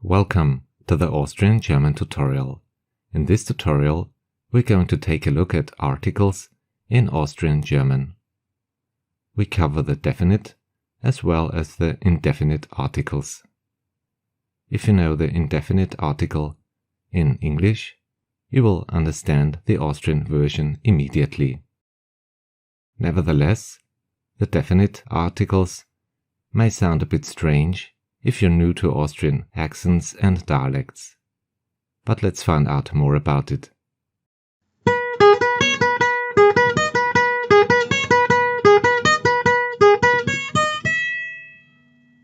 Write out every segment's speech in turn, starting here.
Welcome to the Austrian German tutorial. In this tutorial, we're going to take a look at articles in Austrian German. We cover the definite as well as the indefinite articles. If you know the indefinite article in English, you will understand the Austrian version immediately. Nevertheless, the definite articles may sound a bit strange if you're new to Austrian accents and dialects. But let's find out more about it.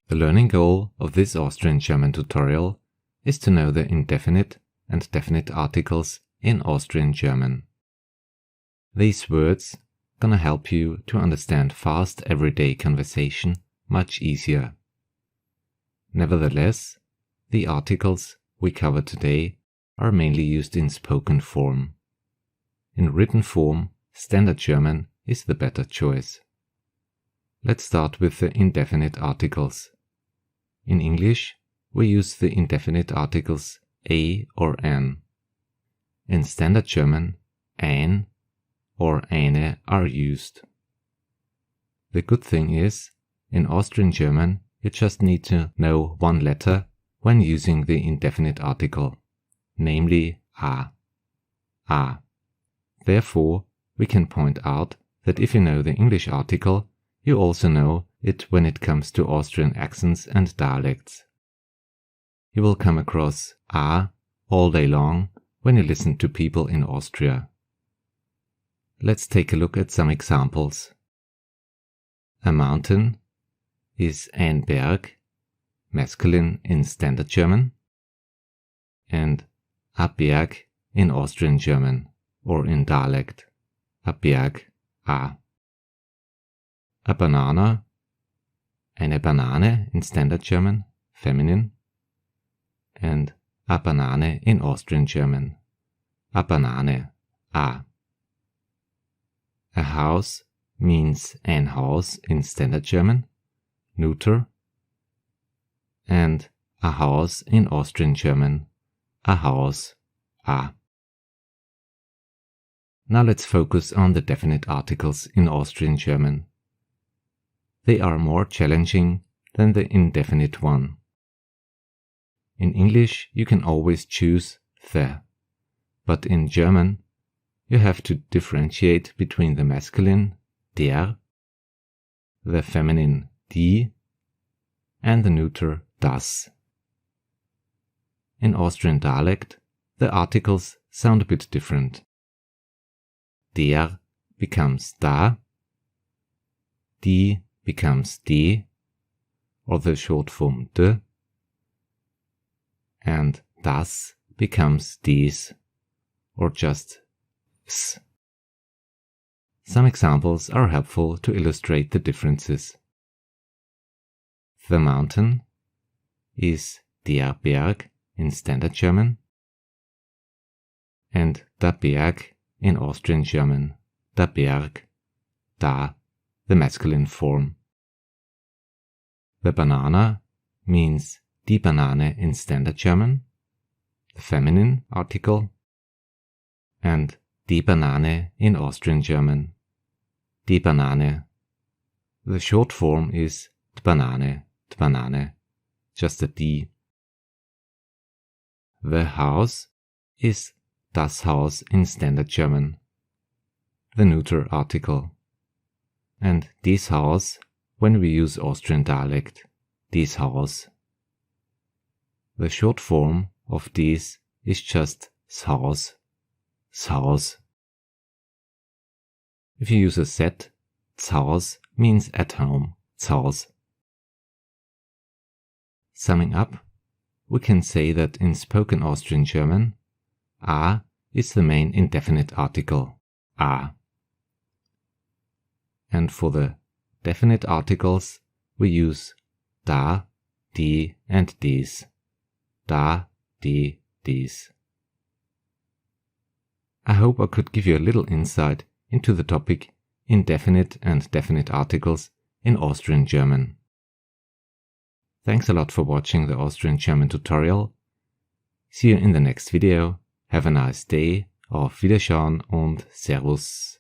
The learning goal of this Austrian German tutorial is to know the indefinite and definite articles in Austrian German. These words gonna help you to understand fast everyday conversation much easier. Nevertheless, the articles we cover today are mainly used in spoken form. In written form, Standard German is the better choice. Let's start with the indefinite articles. In English, we use the indefinite articles a or an. In Standard German, ein or eine are used. The good thing is, in Austrian German, you just need to know one letter when using the indefinite article, namely a. A. Therefore, we can point out that if you know the English article, you also know it when it comes to Austrian accents and dialects. You will come across a all day long when you listen to people in Austria. Let's take a look at some examples. A mountain is ein Berg, masculine in Standard German, and a Berg in Austrian German or in dialect, a Berg, a. A banana, eine Banane in Standard German, feminine, and a Banane in Austrian German, a Banane, a. A house means ein Haus in Standard German, neuter, and a house in Austrian German, a Haus, a. Now let's focus on the definite articles in Austrian German. They are more challenging than the indefinite one. In English, you can always choose the, but in German, you have to differentiate between the masculine der, the feminine die, and the neuter das. In Austrian dialect, the articles sound a bit different. Der becomes da, die becomes die, or the short form de, and das becomes dies, or just s. Some examples are helpful to illustrate the differences. The mountain is der Berg in Standard German, and der Berg in Austrian German, der Berg, da, the masculine form. The banana means die Banane in Standard German, the feminine article, and die Banane in Austrian German, die Banane. The short form is d'Banane, just a die. The house is das Haus in Standard German, the neuter article. And dies Haus when we use Austrian dialect, dies Haus. The short form of dies is just s'Haus, s'Haus. If you use a set, s'Haus means at home, s'Haus. Summing up, we can say that in spoken Austrian German, a is the main indefinite article, a. And for the definite articles, we use da, die, and dies. Da, die, dies. I hope I could give you a little insight into the topic indefinite and definite articles in Austrian German. Thanks a lot for watching the Austrian German tutorial. See you in the next video. Have a nice day. Auf Wiederschauen und Servus.